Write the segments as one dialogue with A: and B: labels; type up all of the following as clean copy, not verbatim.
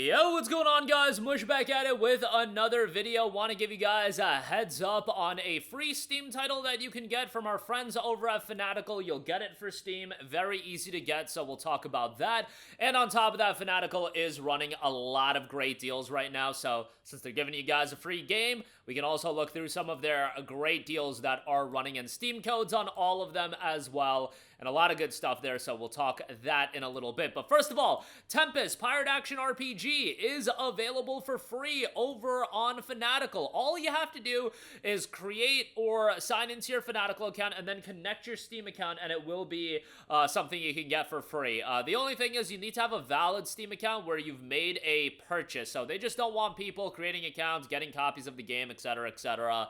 A: Yo, what's going on, guys? Mush back at it with another video. Want to give you guys a heads up on a free Steam title that you can get from our friends over at Fanatical. You'll get it for Steam. Very easy to get, so we'll talk about that. And on top of that, Fanatical is running a lot of great deals right now. So since they're giving you guys a free game, we can also look through some of their great deals that are running in Steam codes on all of them as well. And a lot of good stuff there, so we'll talk that in a little bit. But first of all, Tempest Pirate Action RPG is available for free over on Fanatical. All you have to do is create or sign into your Fanatical account and then connect your Steam account, and it will be something you can get for free. The only thing is you need to have a valid Steam account where you've made a purchase. So they just don't want people creating accounts, getting copies of the game, etc., etc.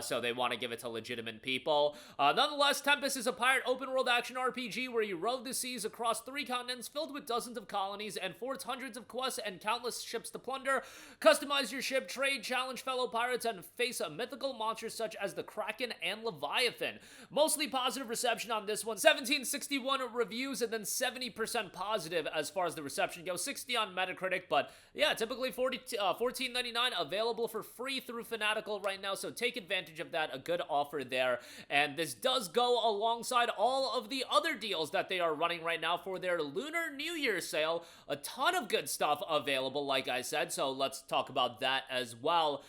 A: So they want to give it to legitimate people. Nonetheless, Tempest is a pirate open-world action RPG where you rove the seas across 3 continents filled with dozens of colonies and forge hundreds of quests and countless ships to plunder. Customize your ship, trade, challenge fellow pirates, and face mythical monsters such as the Kraken and Leviathan. Mostly positive reception on this one. 1761 reviews and then 70% positive as far as the reception goes. 60 on Metacritic, but yeah, typically $14.99 available for free through Fanatical right now, so take advantage of that. A good offer there. And this does go alongside all of the other deals that they are running right now for their Lunar New Year sale. A ton of good stuff available, like I said, so let's talk about that as well.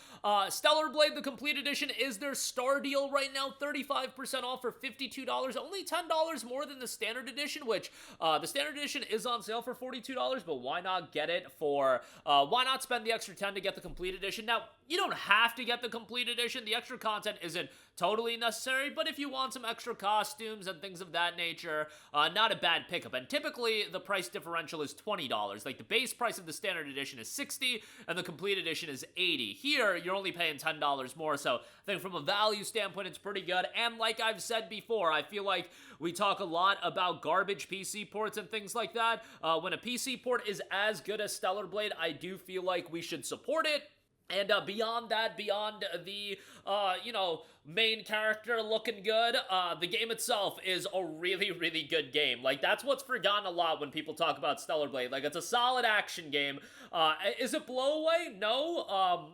A: Stellar Blade, the Complete Edition, is their star deal right now. 35% off for $52. Only $10 more than the Standard Edition, which the Standard Edition is on sale for $42, but why not get it for, why not spend the extra $10 to get the Complete Edition? Now, you don't have to get the Complete Edition. The extra content isn't totally necessary, but if you want some extra costumes and things of that nature, not a bad pickup. And typically, the price differential is $20. Like, the base price of the Standard Edition is $60, and the Complete Edition is $80. Here, you're only paying $10 more, so I think from a value standpoint, it's pretty good. And like I've said before, I feel like we talk a lot about garbage PC ports and things like that. When a PC port is as good as Stellar Blade, I do feel like we should support it. And beyond that, beyond the, main character looking good, the game itself is a really, really good game. Like, that's what's forgotten a lot when people talk about Stellar Blade. Like, it's a solid action game. Is it blowaway? No.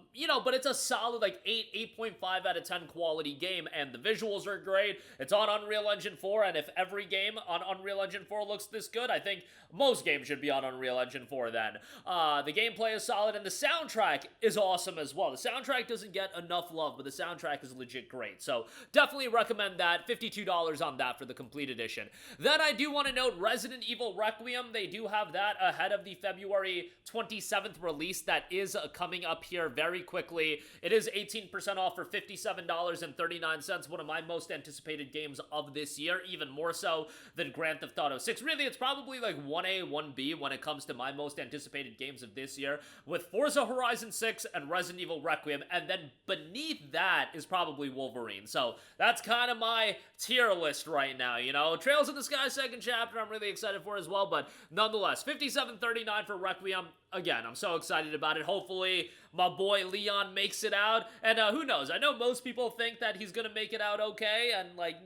A: But it's a solid, like, 8.5 out of 10 quality game, and the visuals are great. It's on Unreal Engine 4, and if every game on Unreal Engine 4 looks this good, I think most games should be on Unreal Engine 4 then. The gameplay is solid, and the soundtrack is awesome as well. The soundtrack doesn't get enough love, but the soundtrack is legit great. So definitely recommend that. $52 on that for the Complete Edition. Then I do want to note Resident Evil Requiem. They do have that ahead of the February 27th release that is coming up here very quickly. It is 18% off for $57.39. One of my most anticipated games of this year, even more so than Grand Theft Auto 6. Really, it's probably like 1A, 1B when it comes to my most anticipated games of this year, with Forza Horizon 6 and Resident Evil Requiem, and then beneath that is probably Wolverine. So that's kind of my tier list right now, you know. Trails in the Sky second chapter I'm really excited for as well, but nonetheless, $57.39 for Requiem. Again, I'm so excited about it. Hopefully my boy Leon makes it out, and who knows, I know most people think that he's gonna make it out okay, and like,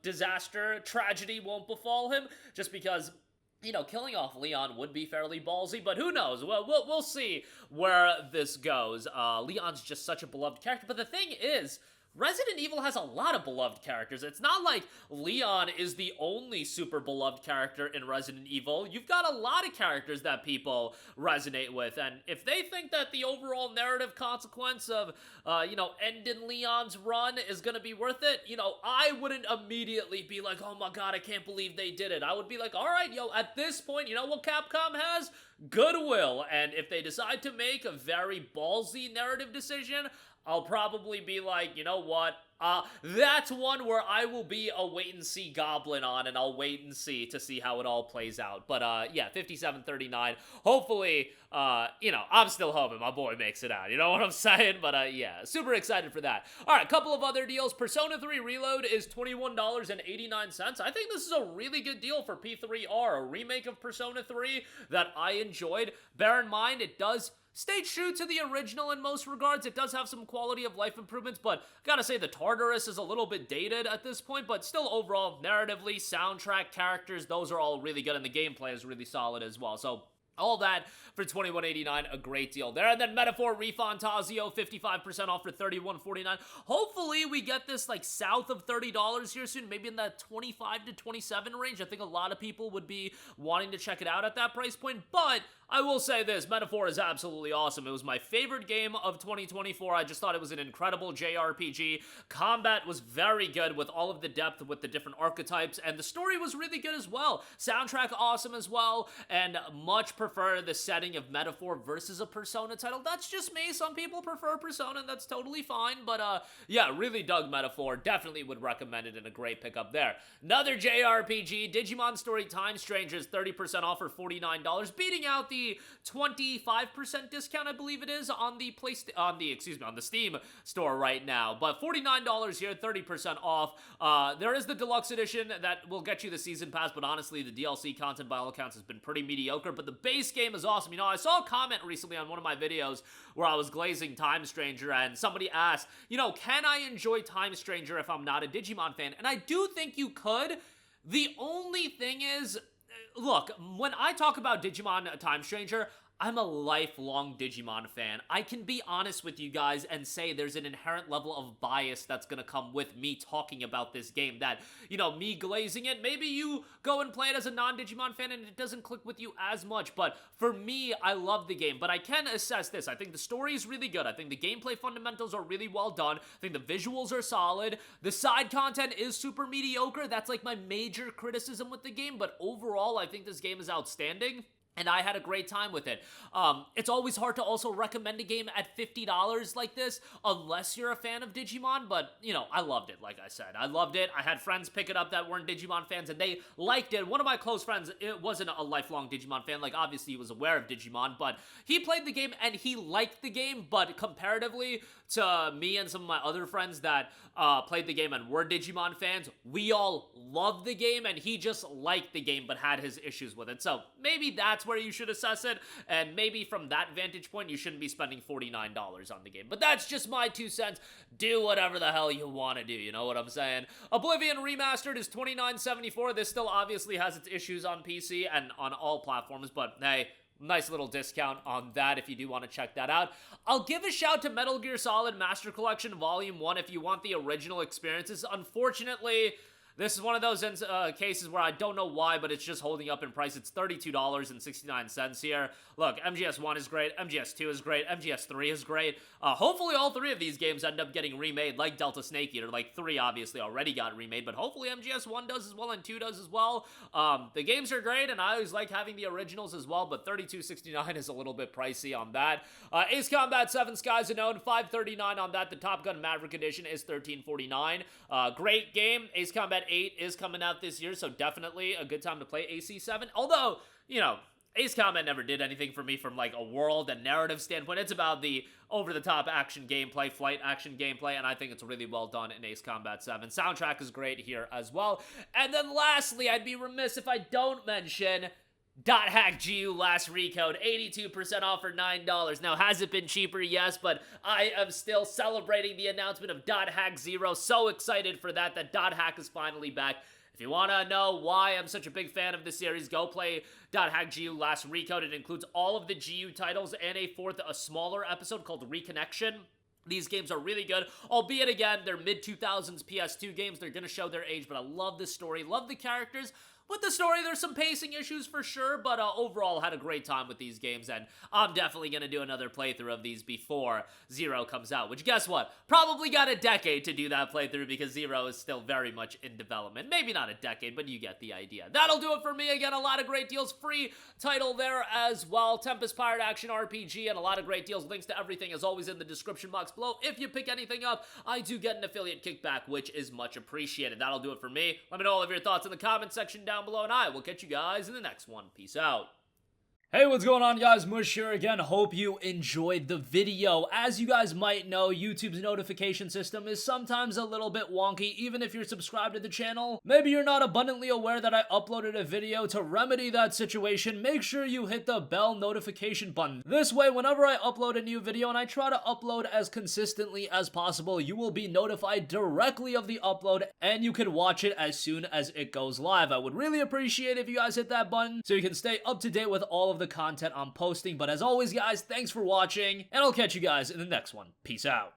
A: disaster, tragedy won't befall him, just because killing off Leon would be fairly ballsy, but who knows? Well, we'll see where this goes. Leon's just such a beloved character, but the thing is, Resident Evil has a lot of beloved characters. It's not like Leon is the only super beloved character in Resident Evil. You've got a lot of characters that people resonate with, and if they think that the overall narrative consequence of, ending Leon's run is gonna be worth it, I wouldn't immediately be like, oh my god, I can't believe they did it. I would be like, alright, at this point, you know what Capcom has? Goodwill, and if they decide to make a very ballsy narrative decision, I'll probably be like, you know what, that's one where I will be a wait-and-see goblin on, and I'll wait and see to see how it all plays out. But, yeah, $57.39. Hopefully, I'm still hoping my boy makes it out. You know what I'm saying? But, yeah, super excited for that. All right, a couple of other deals. Persona 3 Reload is $21.89. I think this is a really good deal for P3R, a remake of Persona 3 that I enjoyed. Bear in mind, it does stay true to the original in most regards. It does have some quality of life improvements, but gotta say the Tartarus is a little bit dated at this point, but still overall, narratively, soundtrack, characters, those are all really good, and the gameplay is really solid as well. So All that for $21.89, a great deal there. And then Metaphor ReFantazio, 55% off for $31.49. Hopefully we get this like south of $30 here soon, maybe in that 25 to 27 range. I think a lot of people would be wanting to check it out at that price point, but I will say this, Metaphor is absolutely awesome. It was my favorite game of 2024. I just thought it was an incredible JRPG. Combat was very good with all of the depth with the different archetypes, and the story was really good as well. Soundtrack awesome as well, and much prefer the setting of Metaphor versus a Persona title. That's just me. Some people prefer Persona, and that's totally fine, but yeah, really dug Metaphor. Definitely would recommend it, and a great pickup there. Another JRPG, Digimon Story Time Strangers, 30% off for $49, beating out the 25% discount, I believe it is, on the on the Steam store right now. But $49 here, 30% off. There is the deluxe edition that will get you the season pass, but honestly, the DLC content by all accounts has been pretty mediocre, but the base game is awesome. You know, I saw a comment recently on one of my videos where I was glazing Time Stranger, and somebody asked, you know, can I enjoy Time Stranger if I'm not a Digimon fan? And I do think you could. The only thing is, look, when I talk about Digimon Time Stranger, I'm a lifelong Digimon fan. I can be honest with you guys and say there's an inherent level of bias that's gonna come with me talking about this game that, you know, me glazing it, maybe you go and play it as a non-Digimon fan and it doesn't click with you as much, but for me, I love the game. But I can assess this. I think the story is really good. I think the gameplay fundamentals are really well done. I think the visuals are solid. The side content is super mediocre. That's like my major criticism with the game, but overall, I think this game is outstanding. And I had a great time with it. It's always hard to also recommend a game at $50 like this, unless you're a fan of Digimon, but, you know, I loved it, like I said. I loved it. I had friends pick it up that weren't Digimon fans, and they liked it. One of my close friends, it wasn't a lifelong Digimon fan. Like, obviously, he was aware of Digimon, but he played the game, and he liked the game, but comparatively to me and some of my other friends that played the game and were Digimon fans, we all loved the game, and he just liked the game, but had his issues with it. So, maybe that's where you should assess it, and maybe from that vantage point, you shouldn't be spending $49 on the game. But that's just my 2 cents. Do whatever the hell you want to do, you know what I'm saying? Oblivion Remastered is $29.74. This still obviously has its issues on PC and on all platforms, but hey, nice little discount on that if you do want to check that out. I'll give a shout to Metal Gear Solid Master Collection Volume 1 if you want the original experiences. Unfortunately, this is one of those cases where I don't know why, but it's just holding up in price. It's $32.69 here. Look, MGS1 is great, MGS2 is great, MGS3 is great. Hopefully all 3 of these games end up getting remade, like Delta Snake Eater. Like, 3 obviously already got remade, but hopefully MGS1 does as well and 2 does as well. The games are great, and I always like having the originals as well, but $32.69 is a little bit pricey on that. Ace Combat 7 Skies Unknown, $5.39 on that. The Top Gun Maverick Edition is $13.49. Great game. Ace Combat 8 is coming out this year, so definitely a good time to play AC7. Although, you know, Ace Combat never did anything for me from like a world and narrative standpoint. It's about the over-the-top action gameplay, flight action gameplay, and I think it's really well done in Ace Combat 7. Soundtrack is great here as well. And then lastly, I'd be remiss if I don't mention Dot Hack GU Last Recode, 82% off for $9. Now, has it been cheaper? Yes, but I am still celebrating the announcement of Dot Hack 0. So excited for that Dot Hack is finally back. If you want to know why I'm such a big fan of this series, go play Dot Hack GU Last Recode. It includes all of the GU titles and a smaller episode called Reconnection. These games are really good, albeit, again, they're mid-2000s PS2 games. They're going to show their age, but I love the story, love the characters. With the story, there's some pacing issues for sure, but overall, had a great time with these games, and I'm definitely going to do another playthrough of these before Zero comes out, which, guess what? Probably got a decade to do that playthrough because Zero is still very much in development. Maybe not a decade, but you get the idea. That'll do it for me. Again, a lot of great deals. Free title there as well. Tempest Pirate Action RPG, and a lot of great deals. Links to everything, as always, in the description box below. If you pick anything up, I do get an affiliate kickback, which is much appreciated. That'll do it for me. Let me know all of your thoughts in the comment section down below, and I will catch you guys in the next one. Peace out. Hey, what's going on, guys? Mush here again. Hope you enjoyed the video. As you guys might know, YouTube's notification system is sometimes a little bit wonky, even if you're subscribed to the channel. Maybe you're not abundantly aware that I uploaded a video. To remedy that situation, make sure you hit the bell notification button. This way, whenever I upload a new video, and I try to upload as consistently as possible, you will be notified directly of the upload, and you can watch it as soon as it goes live. I would really appreciate if you guys hit that button so you can stay up to date with all of of the content I'm posting. But as always, guys, thanks for watching, and I'll catch you guys in the next one. Peace out.